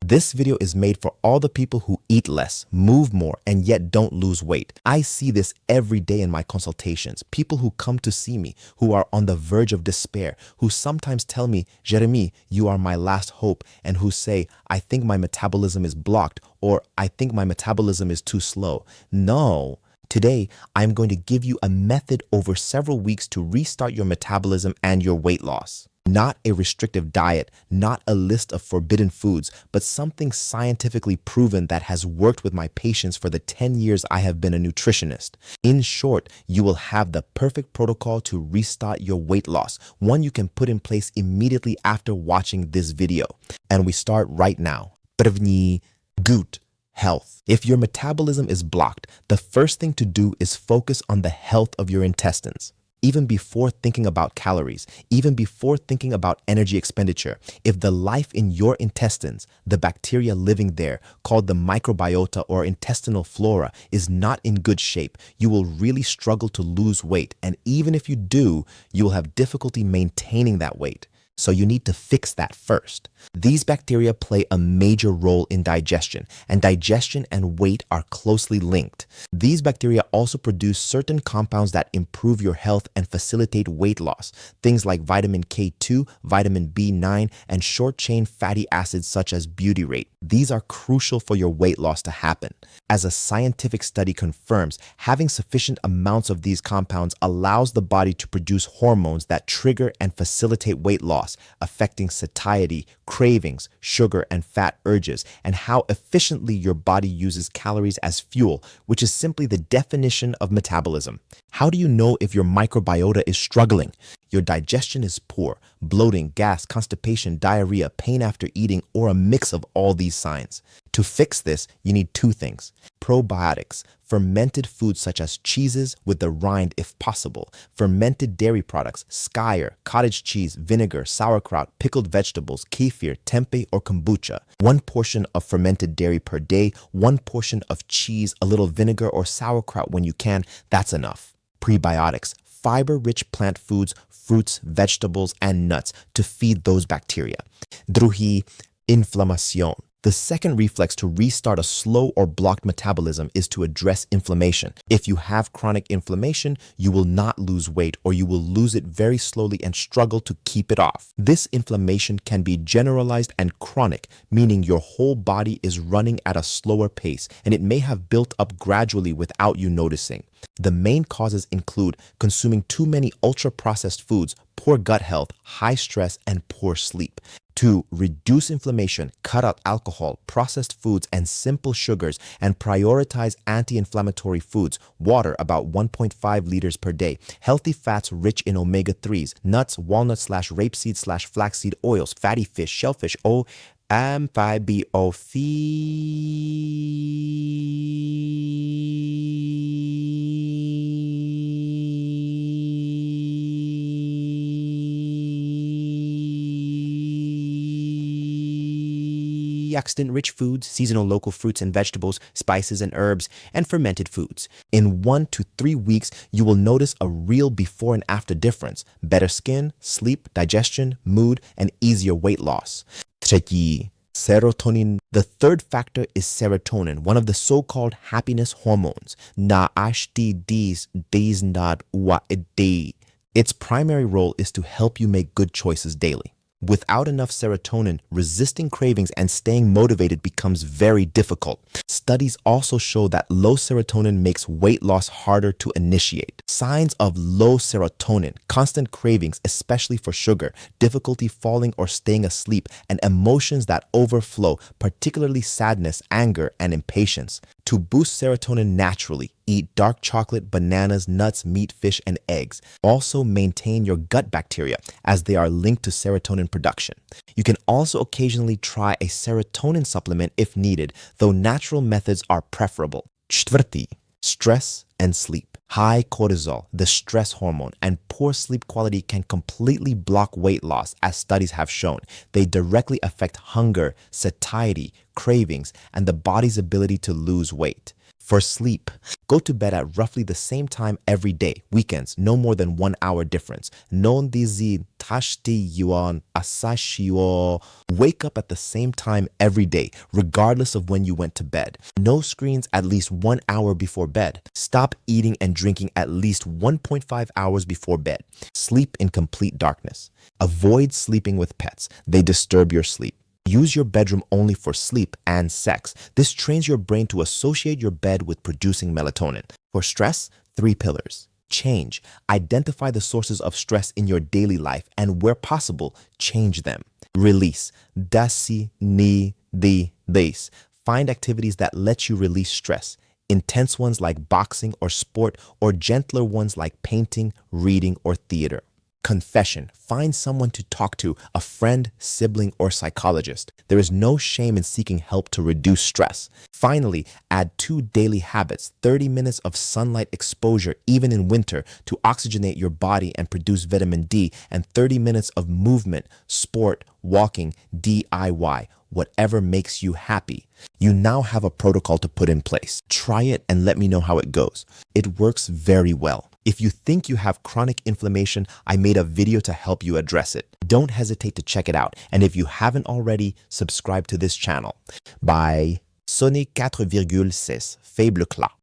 This video is made for all the people who eat less, move more, and yet don't lose weight. I see this every day in my consultations. People who come to see me, who are on the verge of despair, who sometimes tell me, Jeremy, you are my last hope, and who say, I think my metabolism is blocked, or I think my metabolism is too slow. No. Today, I'm going to give you a method over several weeks to restart your metabolism and your weight loss. Not a restrictive diet, not a list of forbidden foods, but something scientifically proven that has worked with my patients for the 10 years I have been a nutritionist. In short, you will have the perfect protocol to restart your weight loss, one you can put in place immediately after watching this video. And we start right now. První, good health. If your metabolism is blocked, the first thing to do is focus on the health of your intestines. Even before thinking about calories, even before thinking about energy expenditure, if the life in your intestines, the bacteria living there, called the microbiota or intestinal flora, is not in good shape, you will really struggle to lose weight. And even if you do, you will have difficulty maintaining that weight. So you need to fix that first. These bacteria play a major role in digestion, and digestion and weight are closely linked. These bacteria also produce certain compounds that improve your health and facilitate weight loss, things like vitamin K2, vitamin B9, and short-chain fatty acids such as butyrate. These are crucial for your weight loss to happen. As a scientific study confirms, having sufficient amounts of these compounds allows the body to produce hormones that trigger and facilitate weight loss, affecting satiety, cravings, sugar and fat urges, and how efficiently your body uses calories as fuel, which is simply the definition of metabolism. How do you know if your microbiota is struggling? Your digestion is poor, bloating, gas, constipation, diarrhea, pain after eating, or a mix of all these signs. To fix this, you need two things. Probiotics, fermented foods such as cheeses with the rind if possible, fermented dairy products, skyr, cottage cheese, vinegar, sauerkraut, pickled vegetables, kefir, tempeh, or kombucha. 1 portion of fermented dairy per day, 1 portion of cheese, a little vinegar or sauerkraut when you can, that's enough. Prebiotics, fiber-rich plant foods, fruits, vegetables, and nuts to feed those bacteria. Druhý, inflamación. The second reflex to restart a slow or blocked metabolism is to address inflammation. If you have chronic inflammation, you will not lose weight, or you will lose it very slowly and struggle to keep it off. This inflammation can be generalized and chronic, meaning your whole body is running at a slower pace, and it may have built up gradually without you noticing. The main causes include consuming too many ultra-processed foods, poor gut health, high stress, and poor sleep. To reduce inflammation, cut out alcohol, processed foods, and simple sugars, and prioritize anti-inflammatory foods, water about 1.5 liters per day, healthy fats rich in omega-3s, nuts, walnut/rapeseed/flaxseed oils, fatty fish, shellfish, antioxidant-rich foods, seasonal local fruits and vegetables, spices and herbs, and fermented foods. In 1 to 3 weeks, you will notice a real before and after difference, better skin, sleep, digestion, mood, and easier weight loss. Třetí, serotonin. The third factor is serotonin, one of the so-called happiness hormones. Its primary role is to help you make good choices daily. Without enough serotonin, resisting cravings and staying motivated becomes very difficult. Studies also show that low serotonin makes weight loss harder to initiate. Signs of low serotonin, constant cravings, especially for sugar, difficulty falling or staying asleep, and emotions that overflow, particularly sadness, anger, and impatience. To boost serotonin naturally, eat dark chocolate, bananas, nuts, meat, fish, and eggs. Also maintain your gut bacteria, as they are linked to serotonin production. You can also occasionally try a serotonin supplement if needed, though natural methods are preferable. Čtvrtý, stress and sleep. High cortisol, the stress hormone, and poor sleep quality can completely block weight loss, as studies have shown. They directly affect hunger, satiety, cravings, and the body's ability to lose weight. For sleep, go to bed at roughly the same time every day, weekends, no more than 1 hour difference. Non dizi tashti yuan asashio. Wake up at the same time every day, regardless of when you went to bed. No screens at least 1 hour before bed. Stop eating and drinking at least 1.5 hours before bed. Sleep in complete darkness. Avoid sleeping with pets. They disturb your sleep. Use your bedroom only for sleep and sex. This trains your brain to associate your bed with producing melatonin. For stress, 3 pillars. Change. Identify the sources of stress in your daily life and, where possible, change them. Release. Dasi ni di des. Find activities that let you release stress. Intense ones like boxing or sport, or gentler ones like painting, reading, or theater. Confession. Find someone to talk to, a friend, sibling, or psychologist. There is no shame in seeking help to reduce stress. Finally, add 2 daily habits: 30 minutes of sunlight exposure, even in winter, to oxygenate your body and produce vitamin D, and 30 minutes of movement, sport, walking, DIY, whatever makes you happy. You now have a protocol to put in place. Try it and let me know how it goes. It works very well. If you think you have chronic inflammation, I made a video to help you address it. Don't hesitate to check it out. And if you haven't already, subscribe to this channel. Bye. Sonnez 4,6, faible cla.